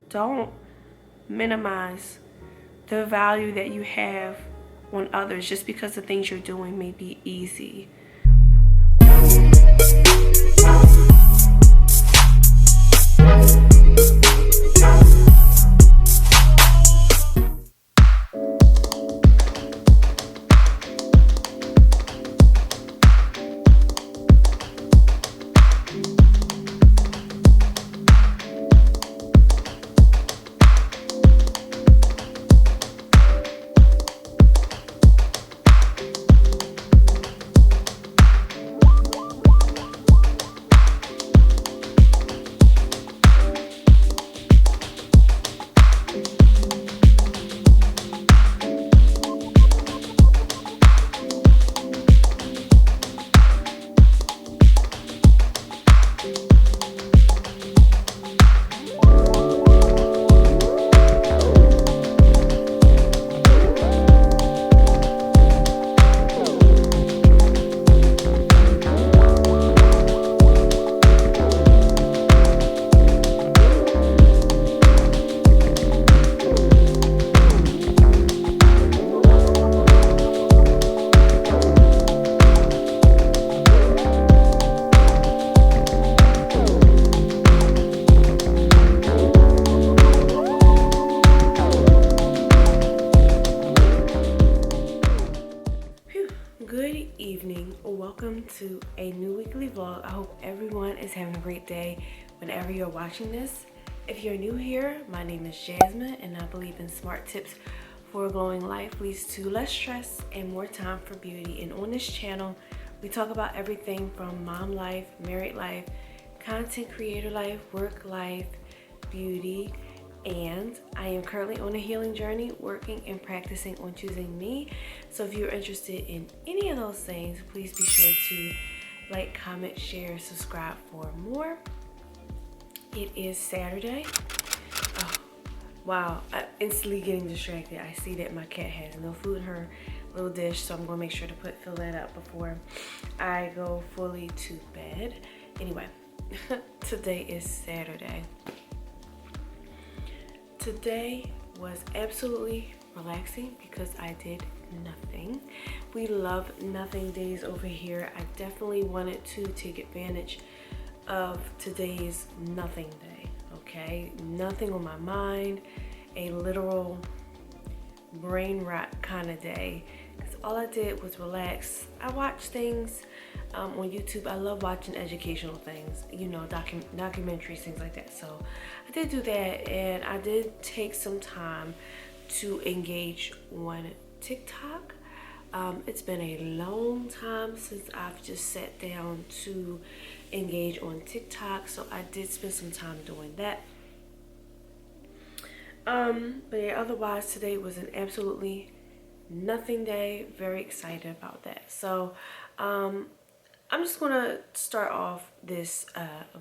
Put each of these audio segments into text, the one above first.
don't minimize the value that you have on others just because the things you're doing may be easy. Good evening. Welcome to a new weekly vlog. I hope everyone is having a great day whenever you're watching this. If you're new here, my name is Jasmine and I believe in smart tips for a glowing life leads to less stress and more time for beauty. And on this channel, we talk about everything from mom life, married life, content creator life, work life, beauty, and I am currently on a healing journey, working and practicing on choosing me. So if you're interested in any of those things, please be sure to like, comment, share, subscribe for more. It is Saturday. Oh, wow, I'm instantly getting distracted. I see that my cat has no food in her little dish, so I'm gonna make sure to fill that up before I go fully to bed. Anyway, today is Saturday. Today was absolutely relaxing because I did nothing. We love nothing days over here. I definitely wanted to take advantage of today's nothing day, okay? Nothing on my mind, a literal brain rot kind of day. Because all I did was relax. I watched things on YouTube. I love watching educational things, you know, documentaries, things like that. So I did do that, and I did take some time to engage on TikTok. It's been a long time since I've just sat down to engage on TikTok, so I did spend some time doing that. But yeah, otherwise today was an absolutely nothing day. Very excited about that. So I'm just gonna start off this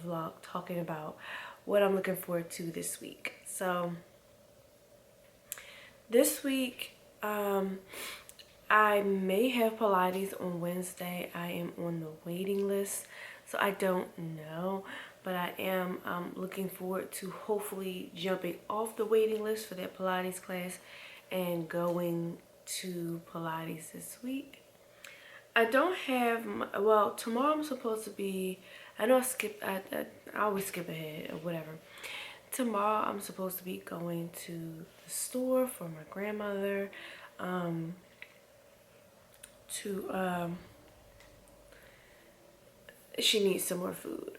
vlog talking about what I'm looking forward to this week. So this week I may have Pilates on Wednesday. I am on the waiting list, so I don't know, but I am looking forward to hopefully jumping off the waiting list for that Pilates class and going to Pilates this week. I don't have, well, tomorrow I'm supposed to be, I know I always skip ahead or whatever. Tomorrow I'm supposed to be going to the store for my grandmother she needs some more food.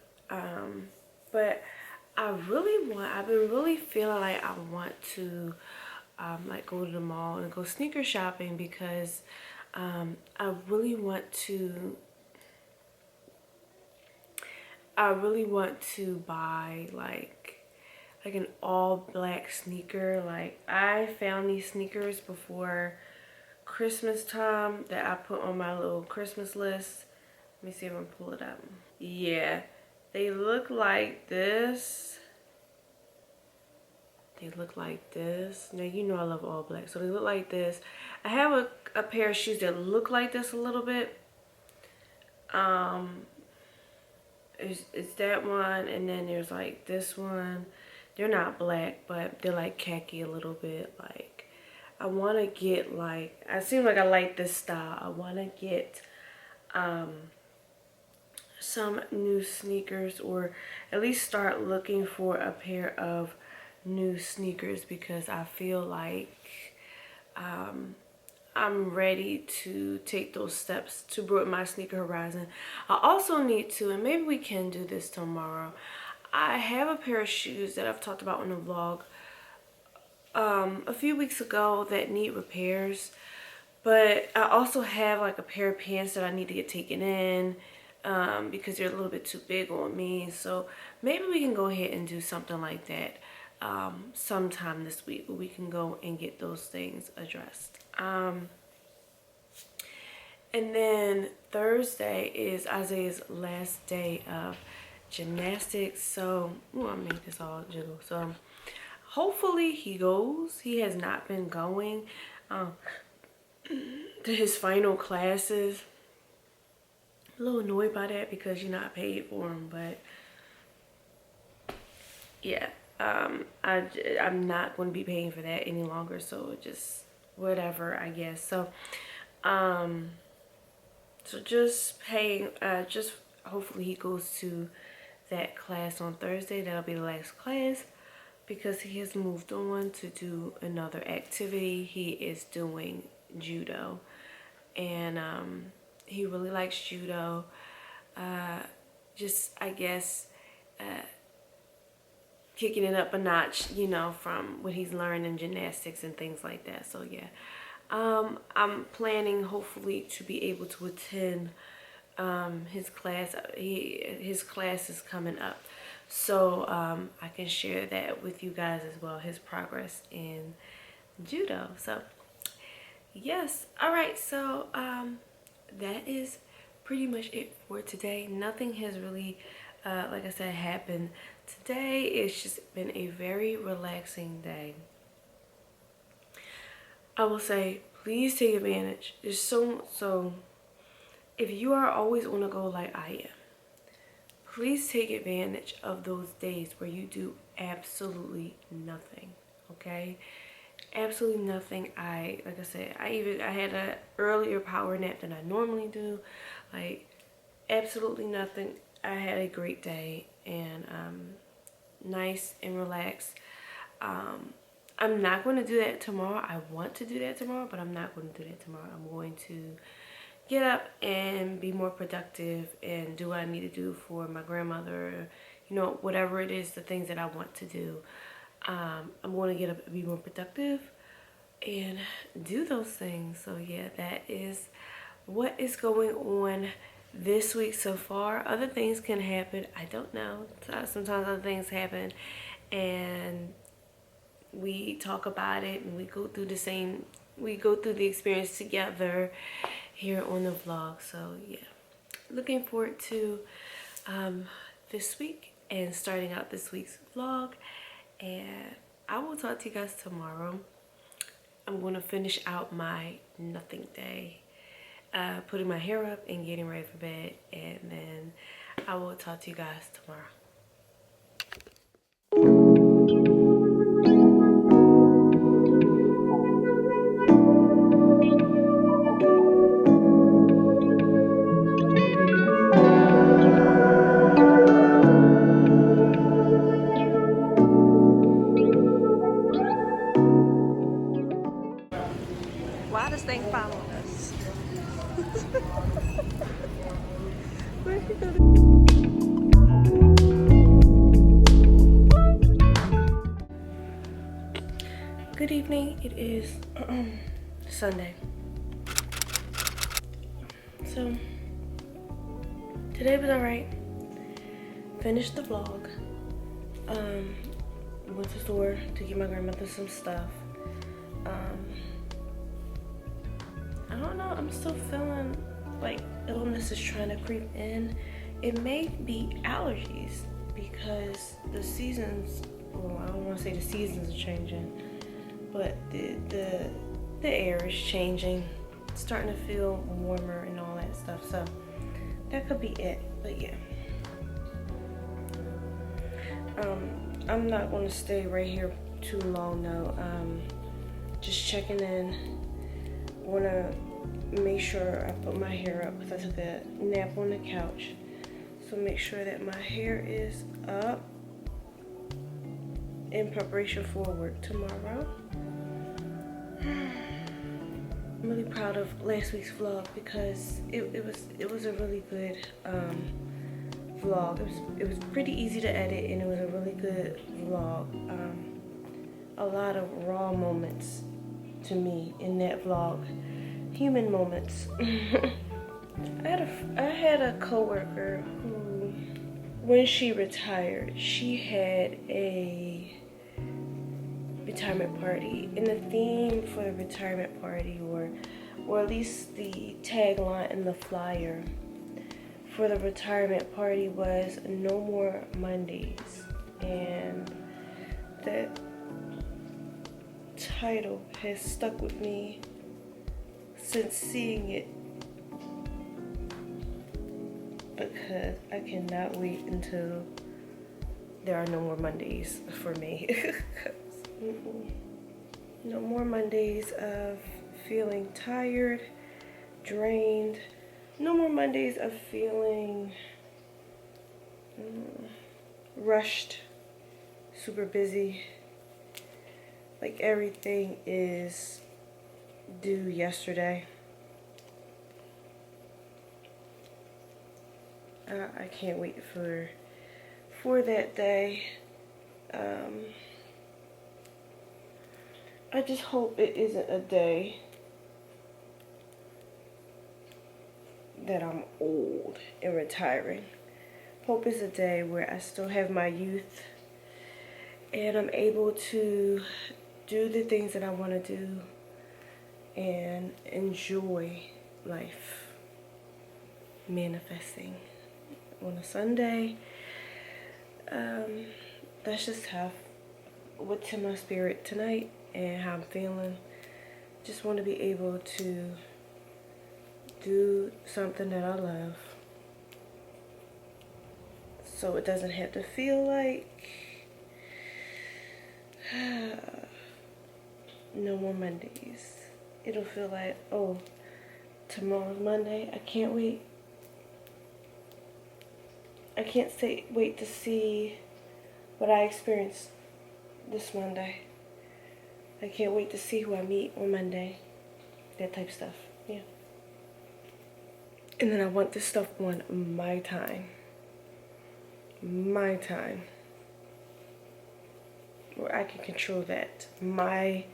But I've been really feeling like I want to like go to the mall and go sneaker shopping because I really want to buy like an all black sneaker. Like, I found these sneakers before Christmas time that I put on my little Christmas list. Let me see if I can pull it up. Yeah, they look like this. They look like this. Now, you know I love all black, so they look like this. I have a pair of shoes that look like this a little bit. It's that one, and then there's like this one. they're not black, but they're like khaki a little bit. Like, I want to get like, I seem like I like this style. I want to get some new sneakers, or at least start looking for a pair of new sneakers, because I feel like I'm ready to take those steps to broaden my sneaker horizon. I also need to, and maybe we can do this tomorrow, I have a pair of shoes that I've talked about in the vlog a few weeks ago that need repairs. But I also have like a pair of pants that I need to get taken in because they're a little bit too big on me. So maybe we can go ahead and do something like that sometime this week, where we can go and get those things addressed. And then Thursday is Isaiah's last day of gymnastics. So, I made this all jiggle. So hopefully he goes. He has not been going to his final classes. A little annoyed by that because you're not paid for them, but yeah, I'm not going to be paying for that any longer, so just whatever, I guess. So so just paying, just hopefully he goes to that class on Thursday. That'll be the last class, because he has moved on to do another activity. He is doing judo, and he really likes judo. Just, I guess, kicking it up a notch, you know, from what he's learned in gymnastics and things like that. So yeah, I'm planning hopefully to be able to attend his class. His class is coming up, so I can share that with you guys as well, his progress in judo. So yes, all right, so that is pretty much it for today. Nothing has really like I said, happened today. It's just been a very relaxing day. I will say, please take advantage. There's so if you are always on a go like I am, please take advantage of those days where you do absolutely nothing. Okay, absolutely nothing. Like I said, I had a earlier power nap than I normally do. Like, absolutely nothing. I had a great day, and nice and relaxed. I'm not going to do that tomorrow. I want to do that tomorrow, but I'm not going to do that tomorrow. I'm going to get up and be more productive and do what I need to do for my grandmother, you know, whatever it is, the things that I want to do. I'm going to get up and be more productive and do those things. So yeah, that is what is going on this week so far. Other things can happen. I don't know. Sometimes other things happen, and we talk about it, and we go through the experience together here on the vlog. So yeah, looking forward to this week and starting out this week's vlog, and I will talk to you guys tomorrow. I'm going to finish out my nothing day, putting my hair up and getting ready for bed, and then I will talk to you guys tomorrow. Why does thing follow us? Good evening. It is Sunday. So today was alright. Finished the vlog. Went to the store to get my grandmother some stuff. I don't know, I'm still feeling like illness is trying to creep in. It may be allergies, because the seasons, well, I don't want to say the seasons are changing, but the air is changing. It's starting to feel warmer and all that stuff, so that could be it. But yeah, I'm not going to stay right here too long now. Just checking in. Want to make sure I put my hair up because I took a nap on the couch. So make sure that my hair is up in preparation for work tomorrow. I'm really proud of last week's vlog because it was a really good vlog. It was pretty easy to edit, and it was a really good vlog. A lot of raw moments to me in that vlog, human moments. I had a coworker who, when she retired, she had a retirement party, and the theme for the retirement party, or at least the tagline and the flyer for the retirement party, was "No More Mondays," and that title has stuck with me since seeing it, because I cannot wait until there are no more Mondays for me. No more Mondays of feeling tired, drained. No more Mondays of feeling rushed, super busy, like everything is due yesterday. I can't wait for that day. I just hope it isn't a day that I'm old and retiring. Hope it's a day where I still have my youth and I'm able to do the things that I want to do and enjoy life. Manifesting on a Sunday. That's just what's in my spirit tonight and how I'm feeling. Just want to be able to do something that I love, so it doesn't have to feel like no more Mondays. It'll feel like, oh, tomorrow's Monday. I can't wait. I can't wait to see what I experienced this Monday. I can't wait to see who I meet on Monday. That type of stuff. Yeah. And then I want this stuff on my time. My time. Where I can control that. My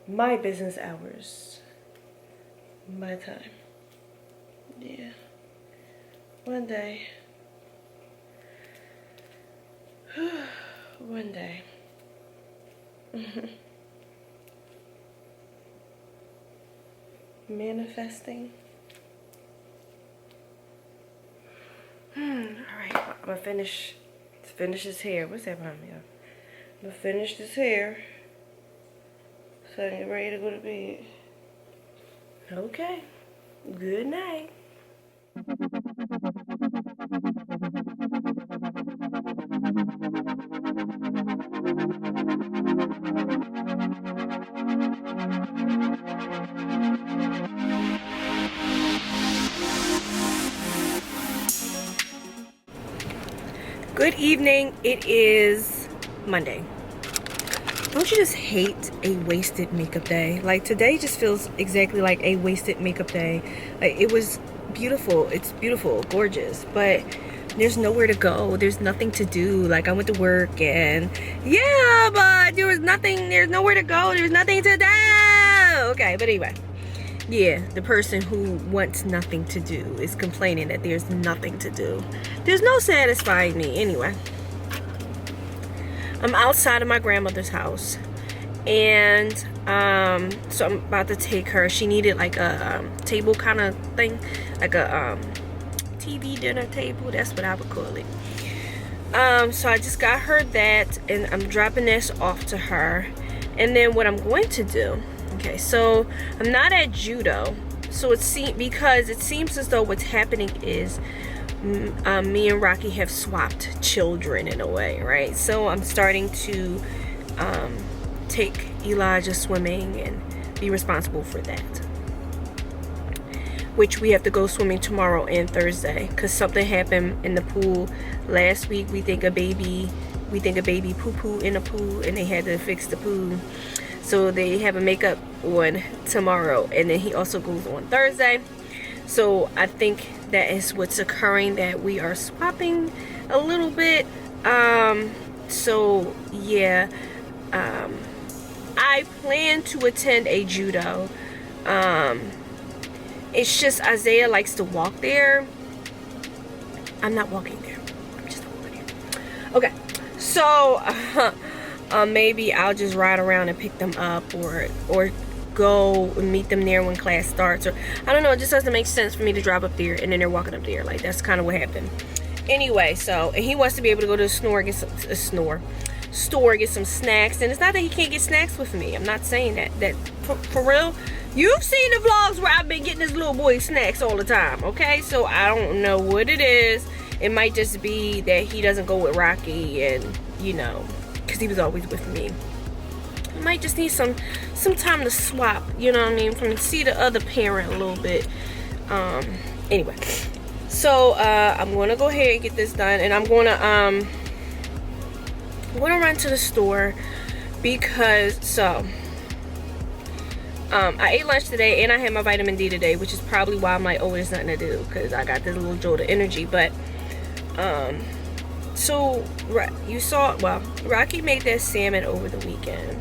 business hours. My time. Yeah. One day. One day. Manifesting. Alright, I'm gonna finish this hair. What's that behind me? I'm gonna finish this hair so I can get ready to go to bed. Okay. Good night. Good evening. It is Monday. Don't you just hate a wasted makeup day? Like, today just feels exactly like a wasted makeup day. Like, it was beautiful. It's beautiful, gorgeous, but there's nowhere to go. There's nothing to do. Like, I went to work and yeah, but there's nowhere to go. There's nothing to do. Okay, but anyway. Yeah, the person who wants nothing to do is complaining that there's nothing to do. There's no satisfying me. Anyway, I'm outside of my grandmother's house, and so I'm about to take her. She needed like a table kind of thing, like a TV dinner table. That's what I would call it. So I just got her that, and I'm dropping this off to her. And then what I'm going to do, okay, so I'm not at judo, so because it seems as though what's happening is me and Rocky have swapped children in a way, right? So I'm starting to take Elijah swimming and be responsible for that, which we have to go swimming tomorrow and Thursday because something happened in the pool last week. We think a baby poo-poo in a pool, and they had to fix the pool. So they have a makeup on tomorrow, and then he also goes on Thursday. So I think that is what's occurring, that we are swapping a little bit. So yeah, I plan to attend a judo. It's just Isaiah likes to walk there. I'm not walking there. I'm just not walking there. Okay, so maybe I'll just ride around and pick them up, or go and meet them there when class starts, or I don't know. It just doesn't make sense for me to drive up there and then they're walking up there. Like, that's kind of what happened. Anyway, so, and he wants to be able to go to the store, get some snacks. And it's not that he can't get snacks with me. I'm not saying that for real. You've seen the vlogs where I've been getting this little boy snacks all the time, okay? So I don't know what it is. It might just be that he doesn't go with Rocky, and you know, because he was always with me. I might just need some time to swap, you know what I mean, from see the other parent a little bit. Anyway, so I'm gonna go ahead and get this done, and I'm gonna run to the store because I ate lunch today and I had my vitamin D today, which is probably why I'm like, oh, there's nothing to do, because I got this little jolt of energy. But so you saw, well, Rocky made that salmon over the weekend.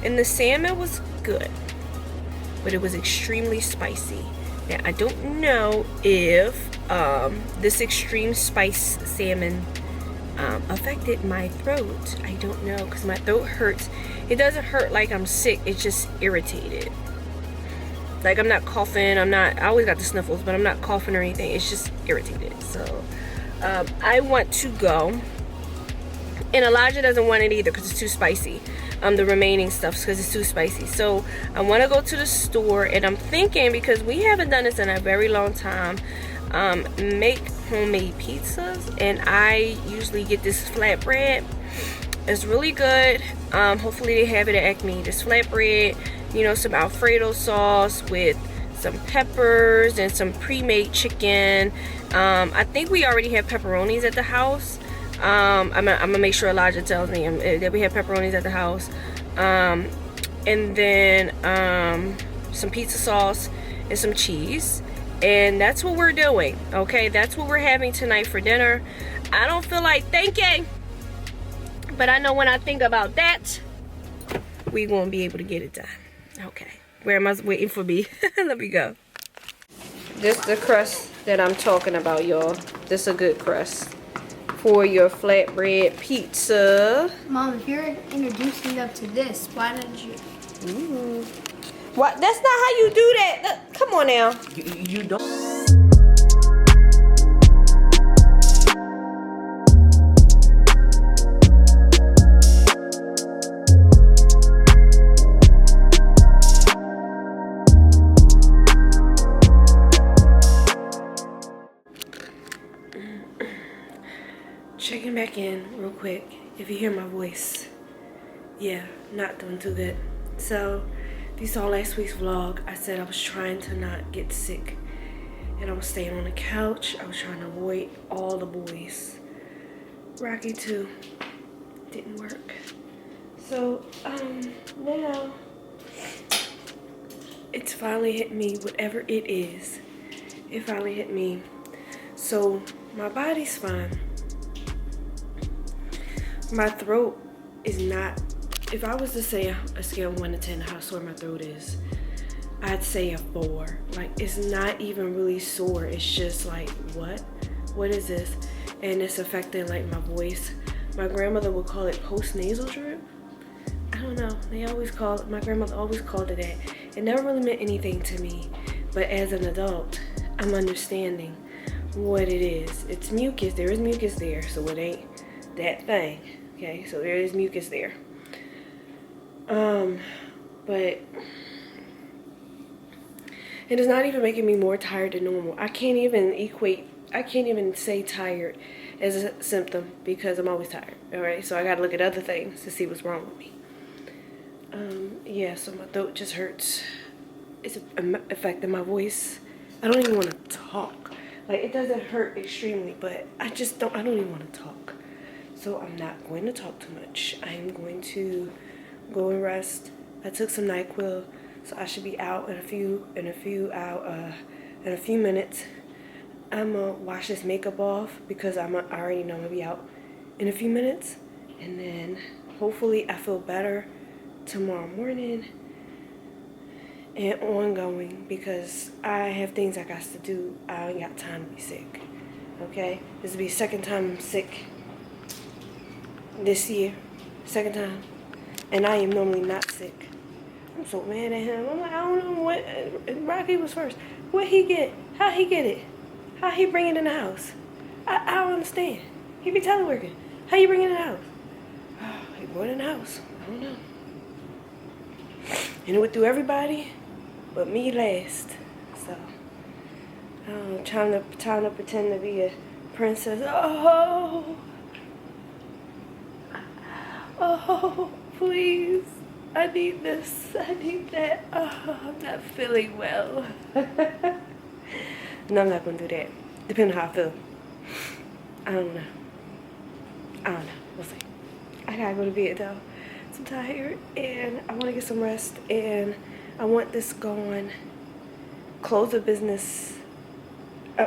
And the salmon was good, but it was extremely spicy. Now, I don't know if this extreme spice salmon affected my throat. I don't know, because my throat hurts. It doesn't hurt like I'm sick. It's just irritated. Like, I'm not coughing. I always got the sniffles, but I'm not coughing or anything. It's just irritated. So I want to go. And Elijah doesn't want it either because it's too spicy. The remaining stuff, because it's too spicy. So I want to go to the store, and I'm thinking, because we haven't done this in a very long time, make homemade pizzas. And I usually get this flatbread. It's really good. Hopefully they have it at Acme. This flatbread, you know, some Alfredo sauce with some peppers and some pre-made chicken. I think we already have pepperonis at the house. I'm gonna make sure Elijah tells me that we have pepperonis at the house. And then some pizza sauce and some cheese. And that's what we're doing, okay? That's what we're having tonight for dinner. I don't feel like thinking, but I know when I think about that, we're gonna be able to get it done. Okay, where am I waiting for me? Let me go. This is the crust that I'm talking about, y'all. This is a good crust for your flatbread pizza. Mom, if you're introducing them to this, why didn't you? Ooh. What? That's not how you do that. Look, come on now. You don't. Checking back in real quick. If you hear my voice, yeah, not doing too good. So, if you saw last week's vlog, I said I was trying to not get sick, and I was staying on the couch. I was trying to avoid all the boys. Rocky too. Didn't work. So, now it's finally hit me. Whatever it is, it finally hit me. So my body's fine. My throat is not, if I was to say a scale of 1 to 10 how sore my throat is, I'd say a 4. Like, it's not even really sore. It's just like, what is this? And it's affecting like my voice. My grandmother would call it post-nasal drip. I don't know, my grandmother always called it that. It never really meant anything to me, but as an adult, I'm understanding what it is. It's mucus. There is mucus there, so it ain't that thing. Okay, so there is mucus there. But And it's not even making me more tired than normal. I can't even say tired as a symptom because I'm always tired. Alright, so I gotta look at other things to see what's wrong with me. Yeah, so my throat just hurts. It's affecting my voice. I don't even want to talk. Like, it doesn't hurt extremely, but I don't even want to talk. So I'm not going to talk too much. I'm going to go and rest. I took some NyQuil, so I should be out in a few minutes. I'm gonna wash this makeup off because I already know I'm gonna be out in a few minutes, and then hopefully I feel better tomorrow morning and ongoing because I have things I got to do. I ain't got time to be sick. Okay, this will be the second time I'm sick this year, second time, and I am normally not sick. I'm so mad at him. I'm like, I don't know what. Rocky was first. What he get? How he get it? How he bring it in the house? I don't understand. He be teleworking. How you bring it in the house? He brought it in the house. I don't know. And it went through everybody but me last. So I don't know, trying to pretend to be a princess. Oh, please. I need this. I need that. Oh, I'm not feeling well. No, I'm not going to do that. Depending on how I feel. I don't know. We'll see. I gotta go to bed though. I'm tired and I want to get some rest and I want this gone. Close the business.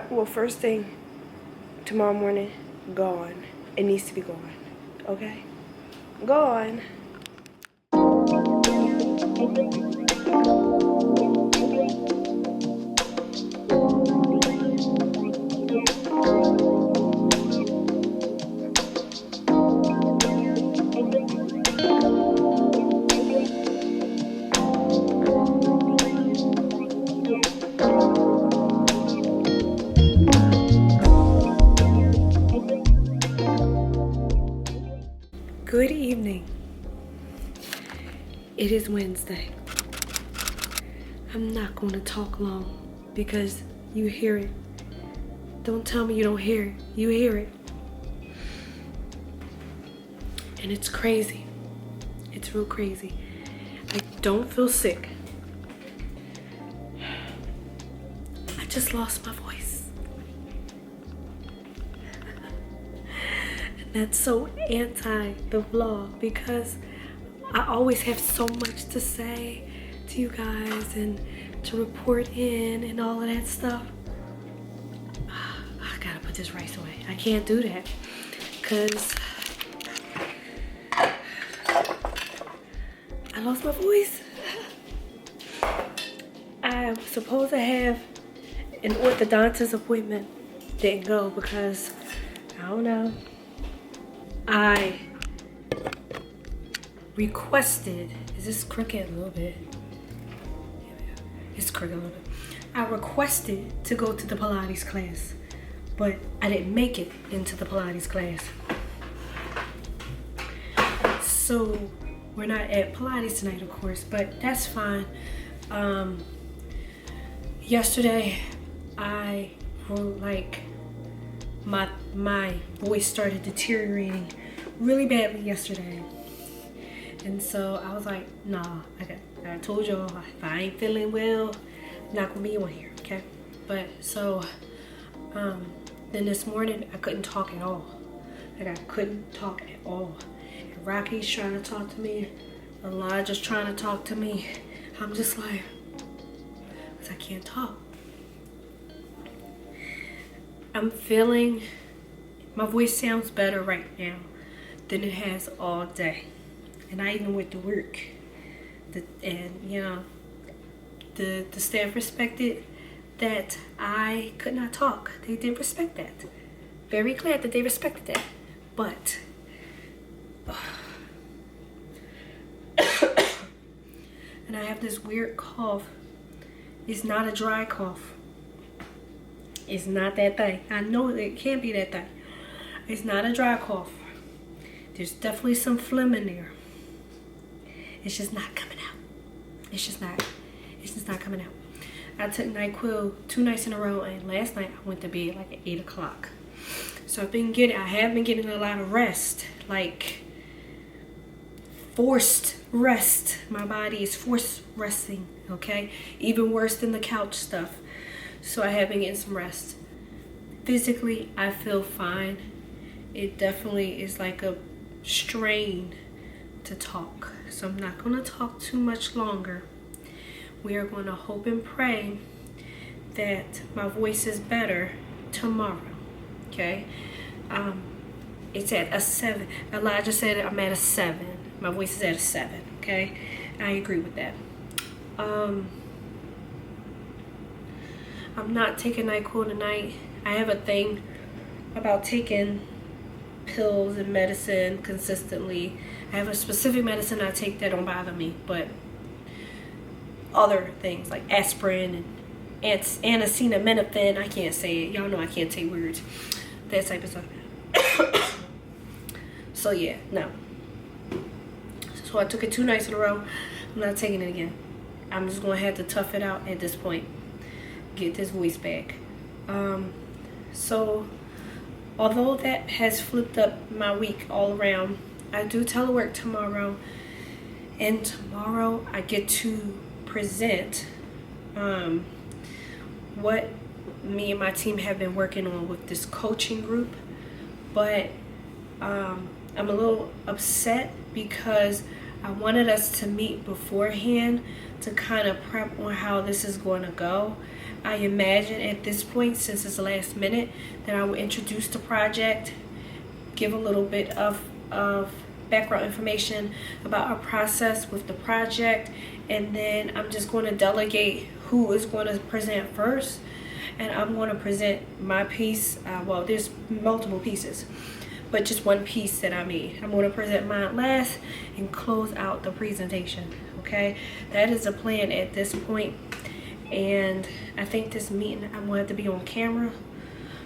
Well, first thing tomorrow morning, gone. It needs to be gone. Okay? Gone. Good evening. It is Wednesday. I'm not going to talk long because you hear it. Don't tell me you don't hear it. You hear it. And it's crazy. It's real crazy. I don't feel sick. I just lost my voice. And that's so anti the vlog because I always have so much to say to you guys and to report in and all of that stuff. I gotta put this rice away. I can't do that because I lost my voice. I was supposed to have an orthodontist appointment. Didn't go because I don't know. I requested, is this crooked a little bit? It's crooked a little bit. I requested to go to the Pilates class, but I didn't make it into the Pilates class. So we're not at Pilates tonight, of course, but that's fine. Yesterday, I like my voice started deteriorating really badly yesterday. And so I was like, nah, I told y'all if I ain't feeling well, I'm not gonna be on here, okay? But so then this morning I couldn't talk at all. Like I couldn't talk at all. And Rocky's trying to talk to me, Elijah's trying to talk to me. I'm just like, because I can't talk. I'm feeling, my voice sounds better right now than it has all day. And I even went to work. And you know, the staff respected that I could not talk. They did respect that. Very glad that they respected that. But and I have this weird cough. It's not a dry cough. It's not that thing. I know it can't be that thing. It's not a dry cough. There's definitely some phlegm in there. It's just not coming out. It's just not coming out. I took NyQuil 2 nights in a row, and last night I went to bed like at 8 o'clock. So I have been getting a lot of rest, like forced rest. My body is forced resting, okay? Even worse than the couch stuff. So I have been getting some rest. Physically, I feel fine. It definitely is like a strain to talk. So I'm not going to talk too much longer. We are going to hope and pray that my voice is better tomorrow. Okay? It's at a 7. Elijah said I'm at a 7. My voice is at a 7. Okay? I agree with that. I'm not taking NyQuil tonight. I have a thing about taking pills and medicine consistently. I have a specific medicine I take that don't bother me, but other things like aspirin and acetaminophen, I can't say it. Y'all know I can't say words. That type of stuff. So yeah, no. So I took it 2 nights in a row. I'm not taking it again. I'm just gonna have to tough it out at this point. Get this voice back. So although that has flipped up my week all around, I do telework tomorrow, and tomorrow I get to present what me and my team have been working on with this coaching group. But I'm a little upset because I wanted us to meet beforehand to kind of prep on how this is going to go. I imagine at this point, since it's the last minute, that I will introduce the project, give a little bit of background information about our process with the project, and then I'm just going to delegate who is going to present first. And I'm going to present my piece. Well, there's multiple pieces, but just one piece that I made. I'm going to present mine last and close out the presentation. Okay, that is the plan at this point. And I think this meeting I'm going to have to be on camera,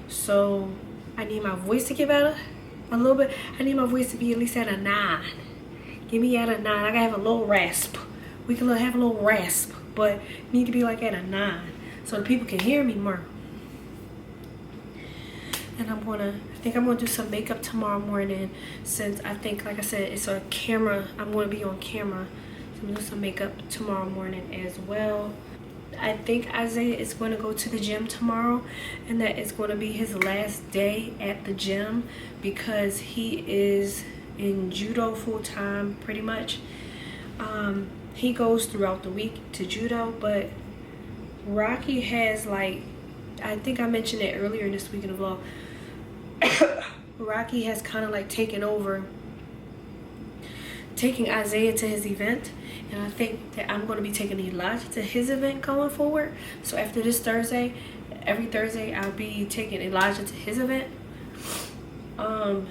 so I need my voice to get better a little bit. I need my voice to be at least at a 9. Give me at a 9. I gotta have a little rasp. We can have a little rasp, but need to be like at a 9 so the people can hear me more. And I think I'm gonna do some makeup tomorrow morning, since I think, like I said, it's a camera. I'm gonna be on camera, so I'm gonna do some makeup tomorrow morning as well. I think Isaiah is going to go to the gym tomorrow, and that is going to be his last day at the gym because he is in judo full time pretty much. He goes throughout the week to judo, but Rocky has, like, I think I mentioned it earlier in this week in the vlog, Rocky has kind of like taken over, taking Isaiah to his event. And I think that I'm going to be taking Elijah to his event going forward. So after this Thursday, every Thursday, I'll be taking Elijah to his event. And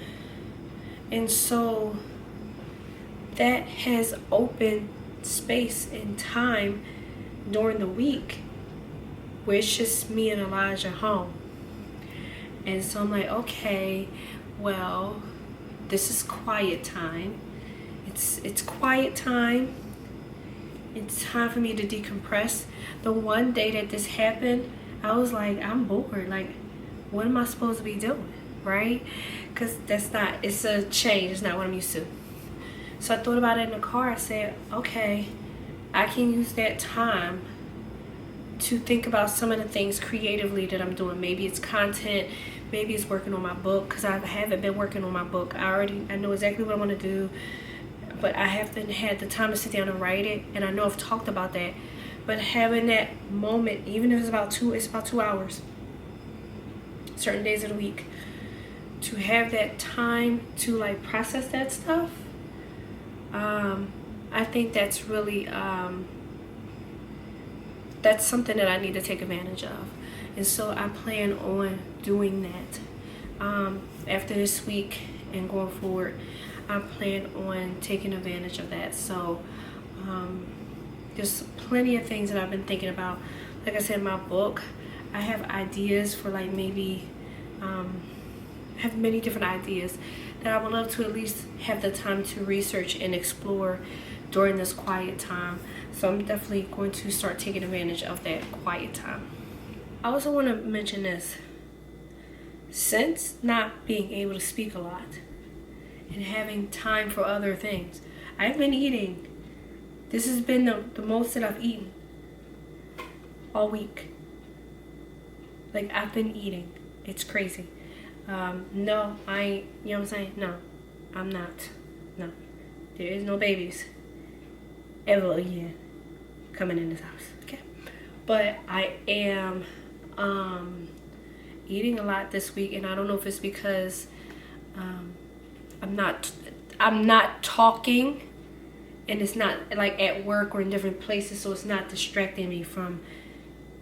so that has opened space and time during the week where it's just me and Elijah home. And so I'm like, okay, well, this is quiet time. It's quiet time. It's time for me to decompress. The one day that this happened, I was like, I'm bored. Like, what am I supposed to be doing, right? Because it's a change. It's not what I'm used to. So I thought about it in the car. I said, okay, I can use that time to think about some of the things creatively that I'm doing. Maybe it's content. Maybe it's working on my book, because I haven't been working on my book. I know exactly what I want to do, but I haven't had the time to sit down and write it. And I know I've talked about that, but having that moment, even if it's about 2 hours, certain days of the week, to have that time to like process that stuff, I think that's really, that's something that I need to take advantage of. And so I plan on doing that. After this week and going forward, I plan on taking advantage of that. So there's plenty of things that I've been thinking about. Like I said, my book, I have ideas for like maybe, I have many different ideas that I would love to at least have the time to research and explore during this quiet time. So I'm definitely going to start taking advantage of that quiet time. I also want to mention this. Since not being able to speak a lot and having time for other things, I've been eating. This has been the most that I've eaten all week. Like, I've been eating. It's crazy. No, I ain't, you know what I'm saying? No, I'm not. No, there is no babies ever again coming in this house, okay? But I am eating a lot this week, and I don't know if it's because I'm not talking, and it's not like at work or in different places, so it's not distracting me from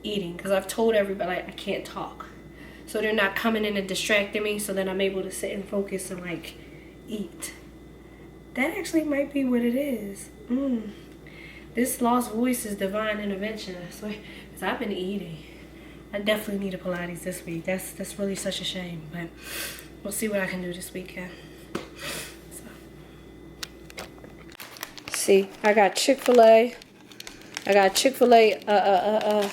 eating, because I've told everybody like, I can't talk, so they're not coming in and distracting me, so then I'm able to sit and focus and like eat. That actually might be what it is. This lost voice is divine intervention. That's why, because I've been eating. I definitely need a Pilates this week. That's really such a shame, but we'll see what I can do this weekend. So. See, I got Chick-fil-A. I got Chick-fil-A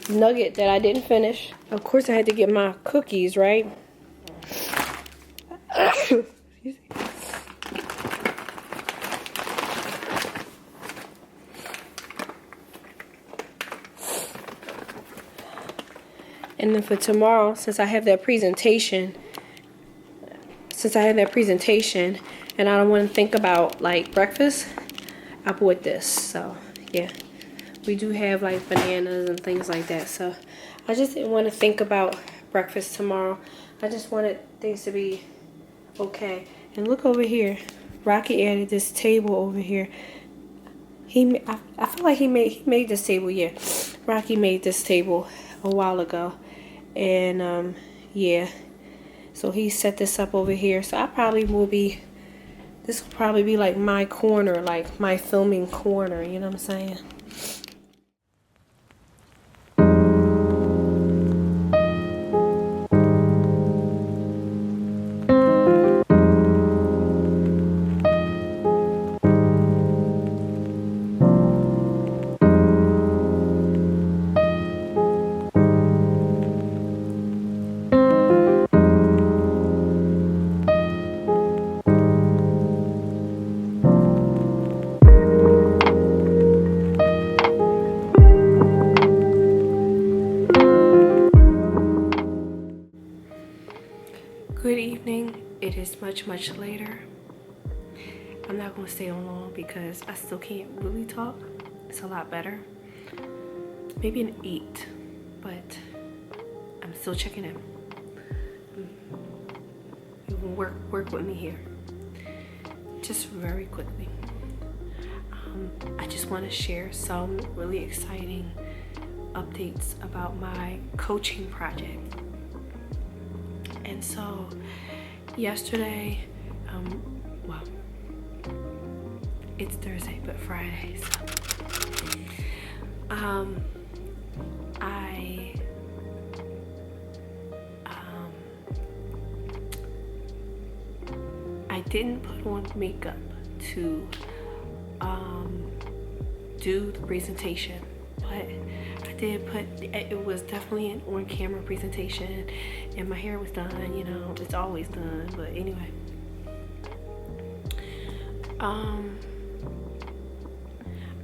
nugget that I didn't finish. Of course, I had to get my cookies, right? And then for tomorrow, since I have that presentation, and I don't want to think about like breakfast, I bought this. So yeah, we do have like bananas and things like that. So I just didn't want to think about breakfast tomorrow. I just wanted things to be okay. And look over here, Rocky added this table over here. I feel like he made this table. Yeah, Rocky made this table a while ago. And yeah, so he set this up over here. So this will probably be like my corner, like my filming corner, you know what I'm saying? Good evening. It is much later. I'm not going to stay on long because I still can't really talk. It's a lot better. Maybe an 8, but I'm still checking in. You will work with me here. Just very quickly. I just want to share some really exciting updates about my coaching project. And so yesterday, well, it's Thursday, but Friday, so I didn't put on makeup to do the presentation, but I did it was definitely an on-camera presentation, and my hair was done, you know, it's always done, but anyway.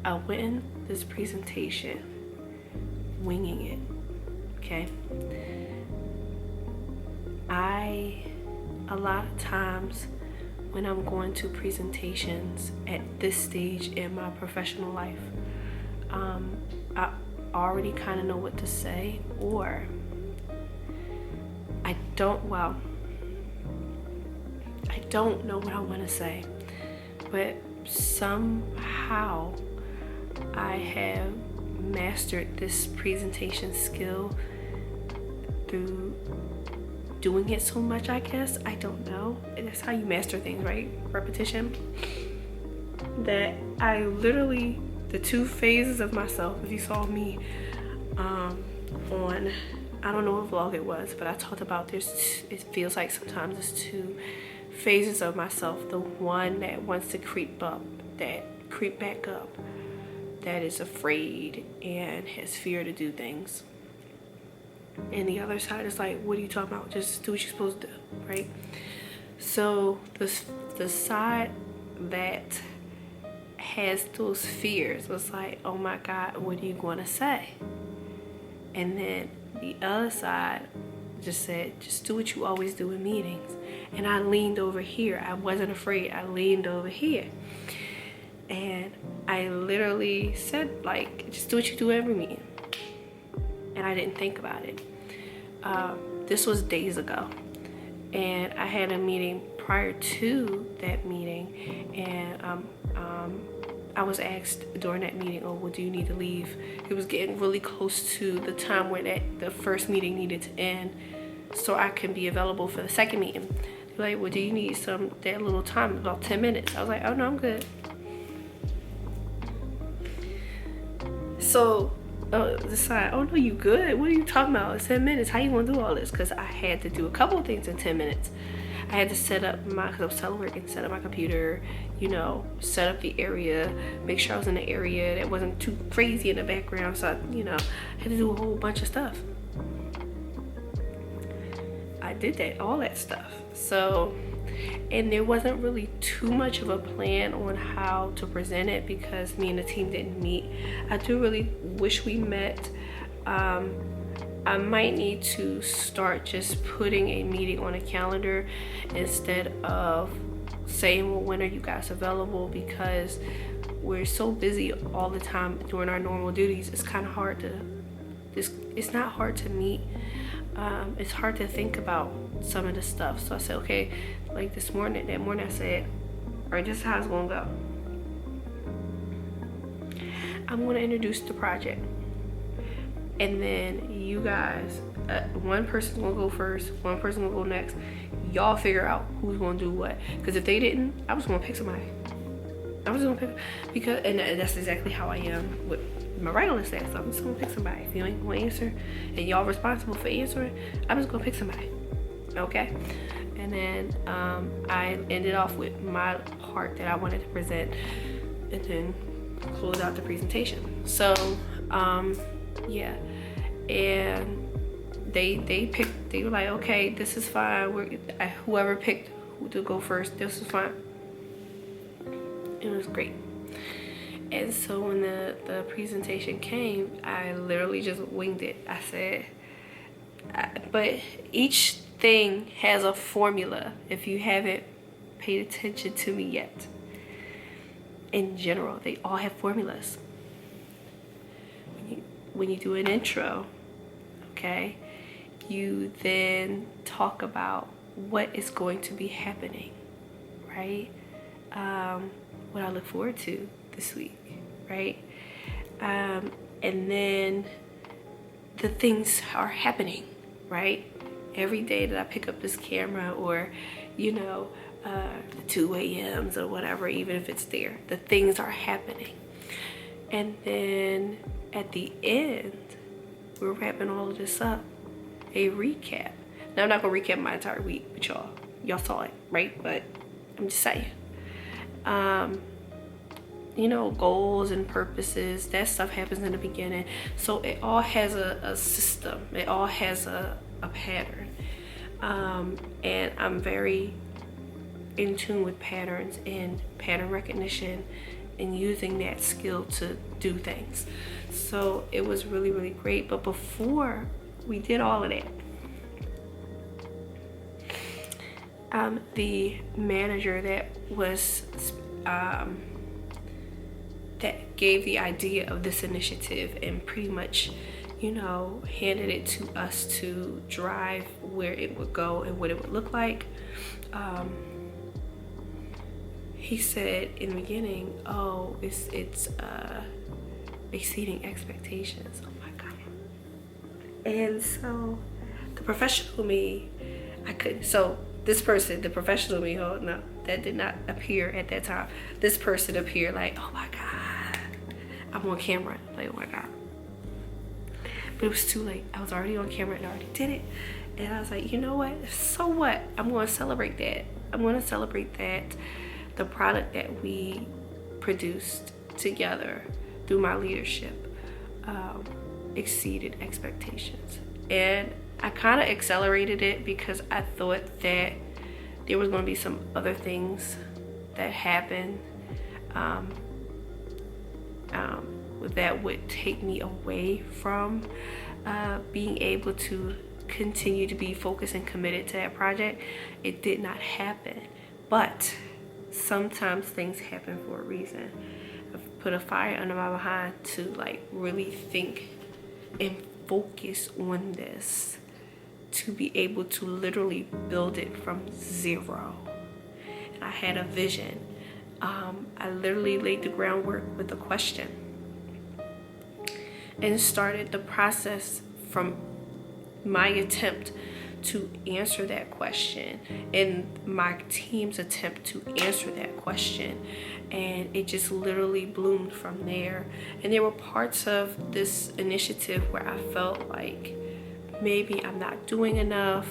I went in this presentation winging it, okay? A lot of times when I'm going to presentations at this stage in my professional life, I already kind of know what to say, or I don't know what I want to say, but somehow I have mastered this presentation skill through doing it so much, I guess. I don't know. That's how you master things, right? Repetition. That I literally, the 2 phases of myself, if you saw me on, I don't know what vlog it was, but I talked about it feels like sometimes there's 2 phases of myself. The one that wants to creep up, that creep back up, that is afraid and has fear to do things. And the other side is like, what are you talking about? Just do what you're supposed to do, right? So the side that has those fears was like, oh my God, what are you going to say? And then the other side just said, just do what you always do in meetings. And I leaned over here. I wasn't afraid. I leaned over here. And I literally said, like, just do what you do every meeting. And I didn't think about it. This was days ago. And I had a meeting prior to that meeting. And I was asked during that meeting, oh, well, do you need to leave? It was getting really close to the time where the first meeting needed to end, so I can be available for the second meeting. They're like, well, do you need that little time, about 10 minutes? I was like, oh no, I'm good. So decide, oh no, you good? What are you talking about? It's 10 minutes. How you gonna do all this? Because I had to do a couple of things in 10 minutes. I had to set up because I was teleworking, set up my computer, you know, set up the area, make sure I was in the area that wasn't too crazy in the background. So, I had to do a whole bunch of stuff. I did all that stuff. So, and there wasn't really too much of a plan on how to present it because me and the team didn't meet. I do really wish we met. I might need to start just putting a meeting on a calendar instead of saying, well, when are you guys available? Because we're so busy all the time doing our normal duties. It's kind of hard it's not hard to meet. It's hard to think about some of the stuff. So I said, okay, like that morning I said, all right, this is how it's gonna go. I'm gonna introduce the project. And then you guys, one person's gonna go first, one person gonna go next. Y'all figure out who's gonna do what. Because if they didn't, I was gonna pick somebody. And that's exactly how I am with my regular staff. So I'm just gonna pick somebody. If you ain't gonna answer and y'all responsible for answering, I'm just gonna pick somebody. Okay? And then I ended off with my part that I wanted to present and then close out the presentation. So yeah, and they were like, okay, this is fine. Whoever picked who to go first, this is fine. It was great. And so when the presentation came, I literally just winged it. I said, but each thing has a formula. If you haven't paid attention to me yet, in general, they all have formulas. When you do an intro, okay, you then talk about what is going to be happening, right? What I look forward to this week, right? And then the things are happening, right? Every day that I pick up this camera or, the 2 a.m.s or whatever, even if it's there, the things are happening. And then at the end, we're wrapping all of this up, a recap. Now, I'm not gonna recap my entire week, but y'all saw it, right? But I'm just saying, goals and purposes, that stuff happens in the beginning. So it all has a system. It all has a pattern. And I'm very in tune with patterns and pattern recognition and using that skill to do things. So it was really, really great. But before we did all of that, the manager that was that gave the idea of this initiative and pretty much handed it to us to drive where it would go and what it would look like. He said in the beginning, oh, it's exceeding expectations. Oh my God. And so the professional me, I couldn't. So this person, the professional me, oh no, that did not appear at that time. This person appeared like, oh my God, I'm on camera. Like, oh my God. But it was too late. I was already on camera and I already did it. And I was like, you know what? So what? I'm going to celebrate that. I'm going to celebrate that the product that we produced together through my leadership exceeded expectations. And I kind of accelerated it because I thought that there was going to be some other things that happened that would take me away from being able to continue to be focused and committed to that project. It did not happen, but sometimes things happen for a reason. I've put a fire under my behind to like really think and focus on this, to be able to literally build it from zero. And I had a vision. I literally laid the groundwork with a question and started the process from my attempt to answer that question and my team's attempt to answer that question. And it just literally bloomed from there. And there were parts of this initiative where I felt like maybe I'm not doing enough,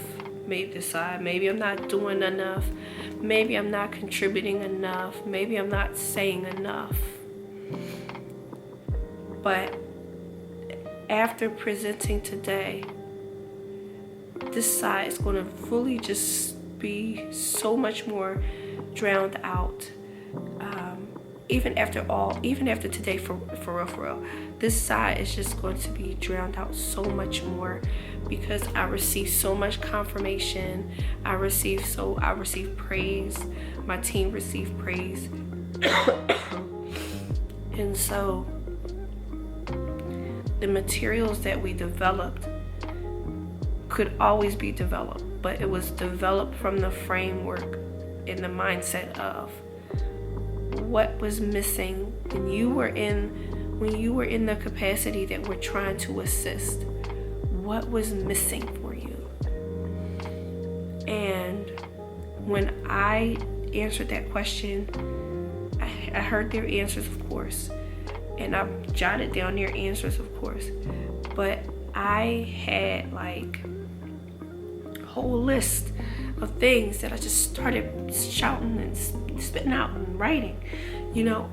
maybe I'm not doing enough, maybe I'm not contributing enough, maybe I'm not saying enough. But after presenting today, this side is going to fully just be so much more drowned out. Even after today, for real, this side is just going to be drowned out so much more, because I received so much confirmation. I received praise. My team received praise. And so the materials that we developed could always be developed, but it was developed from the framework and the mindset of what was missing when you were in the capacity that we're trying to assist. What was missing for you? And when I answered that question, I heard their answers, of course, and I jotted down their answers, of course, but I had like a whole list of things that I just started shouting and spitting out and writing,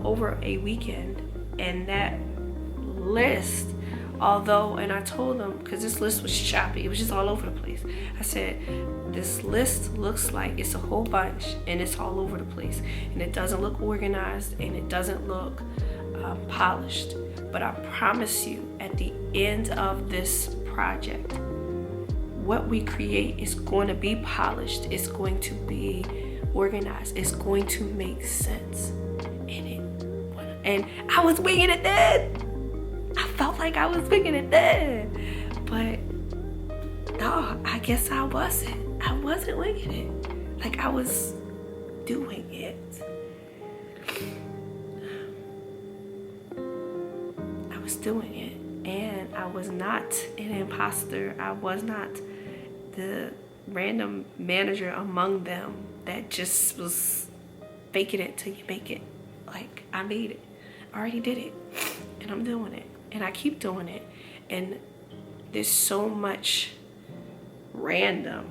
over a weekend. And that list, and I told them, because this list was choppy, it was just all over the place. I said, this list looks like it's a whole bunch and it's all over the place, and it doesn't look organized and it doesn't look polished. But I promise you, at the end of this project, what we create is going to be polished, it's going to be organized, it's going to make sense. And I was winging it then. I felt like I was winging it then. But no, I guess I wasn't. I wasn't winging it. Like, I was doing it. I was doing it. And I was not an imposter. I was not the random manager among them that just was faking it till you make it. Like, I made it. I already did it. And I'm doing it. And I keep doing it. And there's so much random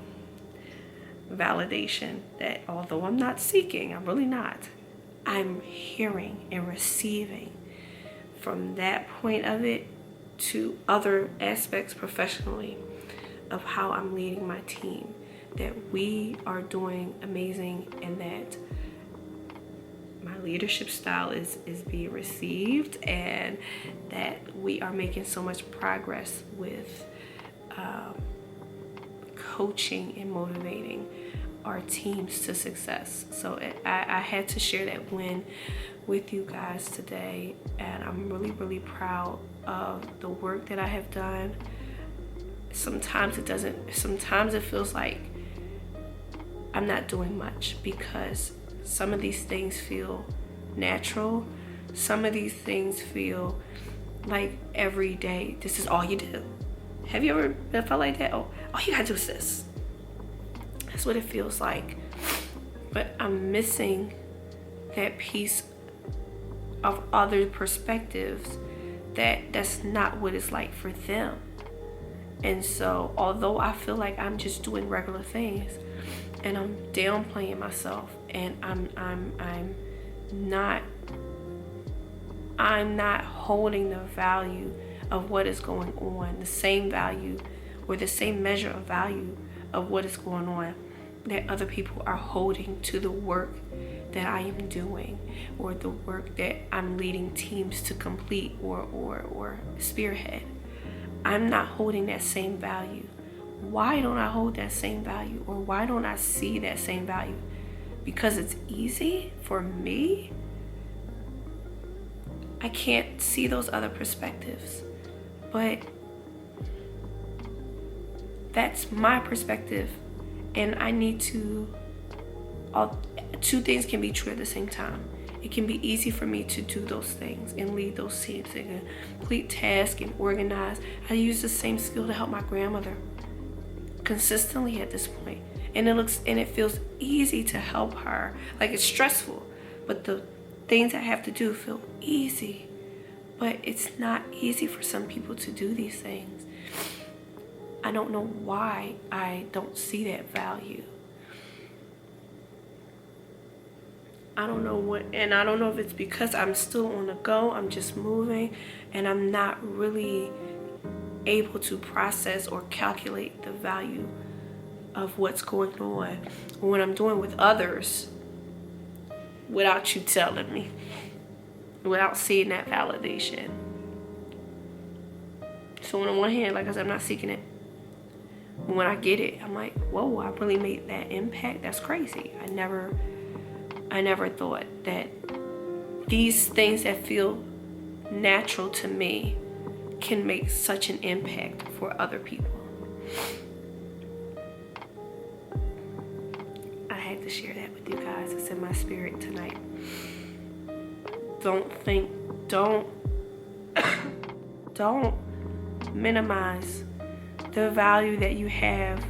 validation that, although I'm not seeking, I'm really not, I'm hearing and receiving from that point of it to other aspects professionally of how I'm leading my team, that we are doing amazing, and that my leadership style is being received, and that we are making so much progress with coaching and motivating our teams to success. So I had to share that win with you guys today, and I'm really, really proud of the work that I have done. Sometimes it feels like I'm not doing much, because some of these things feel natural. Some of these things feel like every day, this is all you do. Have you ever felt like that? Oh, all you gotta do is this. That's what it feels like. But I'm missing that piece of other perspectives, that's not what it's like for them. And so, although I feel like I'm just doing regular things, and I'm downplaying myself, and I'm not I'm not holding the value of what is going on, the same value or the same measure of value of what is going on that other people are holding to the work that I am doing, or the work that I'm leading teams to complete or spearhead. I'm not holding that same value. Why don't I hold that same value, or why don't I see that same value? Because it's easy for me? I can't see those other perspectives, but that's my perspective, and I need to, two things can be true at the same time. It can be easy for me to do those things and lead those teams and complete tasks and organize. I use the same skill to help my grandmother consistently at this point, and it feels easy to help her. Like, it's stressful, but the things I have to do feel easy. But it's not easy for some people to do these things. I don't know why I don't see that value. I don't know what, and I don't know if it's because I'm still on the go, I'm just moving, and I'm not really able to process or calculate the value of what's going on, or what I'm doing with others without you telling me, without seeing that validation. So on the one hand, like I said, I'm not seeking it. When I get it, I'm like, whoa, I really made that impact. That's crazy. I never thought that these things that feel natural to me can make such an impact for other people. I had to share that with you guys. It's in my spirit tonight. Don't minimize the value that you have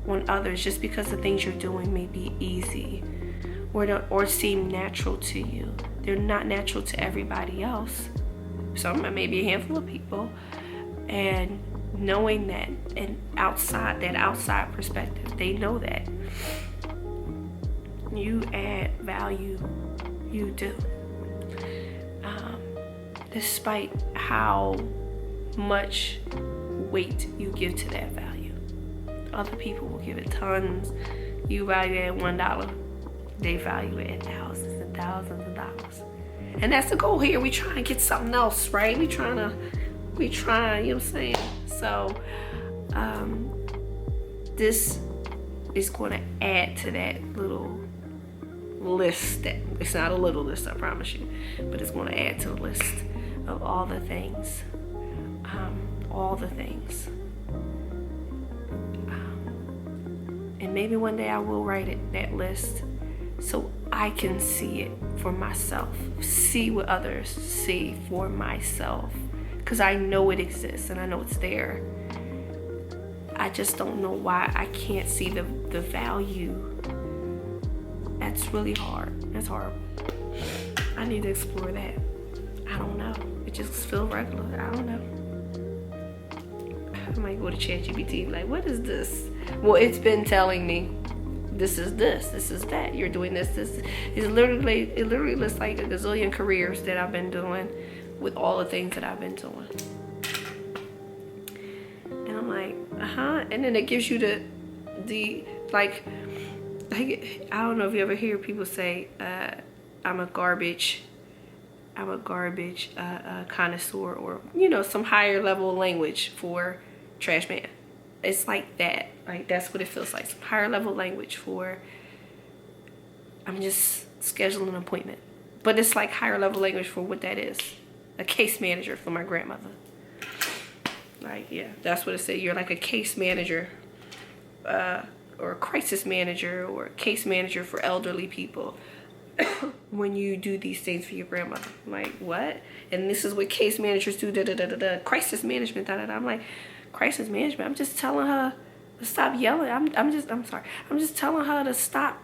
on others just because the things you're doing may be easy or seem natural to you. They're not natural to everybody else. Some, maybe a handful of people. And knowing that, and outside perspective, they know that you add value. You do. Despite how much weight you give to that value, other people will give it tons. You value it at $1, they value it at thousands and thousands of dollars. And that's the goal here. We trying to get something else, right? We trying, you know what I'm saying? So this is going to add to that little list. That it's not a little list, I promise you, but it's going to add to the list of all the things. And maybe one day I will write that list so I can see it for myself, see what others see for myself, because I know it exists and I know it's there. I just don't know why I can't see the value. That's really hard. That's horrible. I need to explore that. I don't know. It just feels regular. I don't know. I might go to ChatGPT, like, what is this? Well, it's been telling me this is that. You're doing this. It literally lists like a gazillion careers that I've been doing with all the things that I've been doing. And I'm like, and then it gives you the like I don't know if you ever hear people say, I'm a garbage connoisseur, or some higher level language for trash man. It's like that. Like, that's what it feels like. Some higher level language for, I'm just scheduling an appointment. But it's like higher level language for what that is. A case manager for my grandmother. Like, yeah, that's what it said. You're like a case manager, or a crisis manager, or a case manager for elderly people when you do these things for your grandmother. I'm like, what? And this is what case managers do, crisis management, I'm like, crisis management? I'm just telling her to stop yelling. I'm just telling her to stop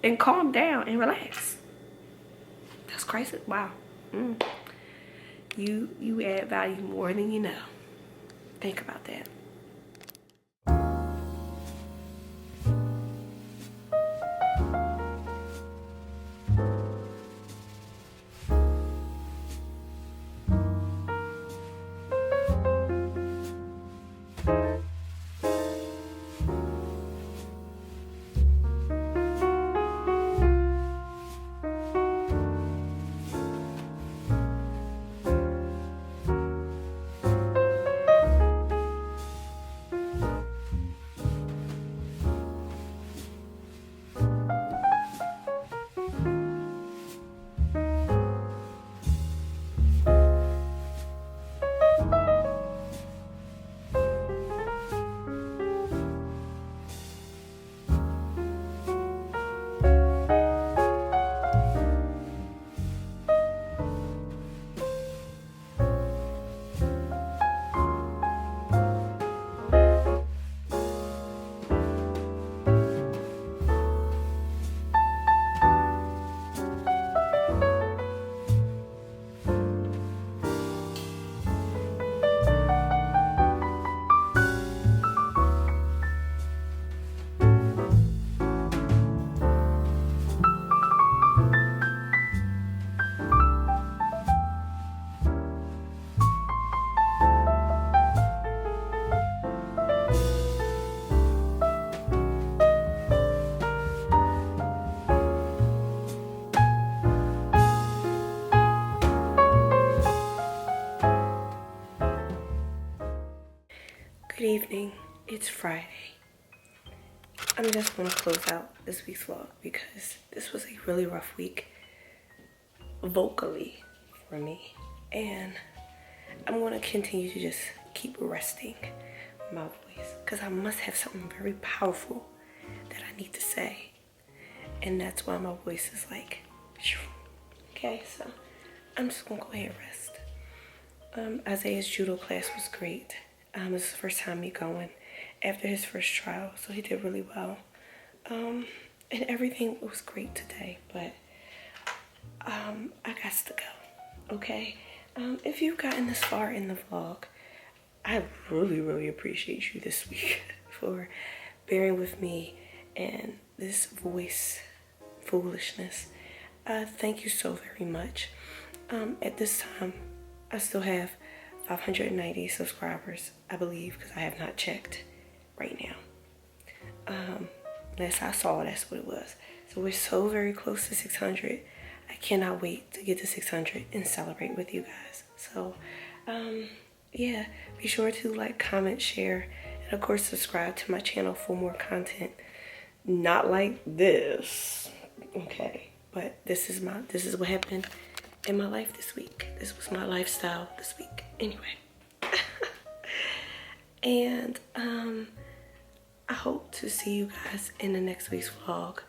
and calm down and relax. That's crisis. Wow. You add value more than you know. Think about that. evening. It's Friday. I'm just going to close out this week's vlog because this was a really rough week vocally for me. And I'm going to continue to just keep resting my voice because I must have something very powerful that I need to say. And that's why my voice is like, okay, so I'm just going to go ahead and rest. Isaiah's judo class was great. This is the first time me going after his first trial, so he did really well. And everything was great today, but I got to go, okay? If you've gotten this far in the vlog, I really appreciate you this week for bearing with me and this voice foolishness. Thank you so very much. At this time, I still have 590 subscribers, I believe, because I have not checked right now. Last I saw, that's what it was. So we're so very close to 600. I cannot wait to get to 600 and celebrate with you guys. So, yeah, be sure to like, comment, share, and of course subscribe to my channel for more content. Not like this, okay? But this is what happened in my life this week. This was my lifestyle this week. Anyway. And I hope to see you guys in the next week's vlog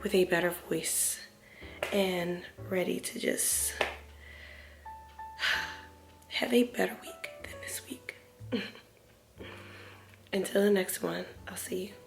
with a better voice and ready to just have a better week than this week. Until the next one, I'll see you.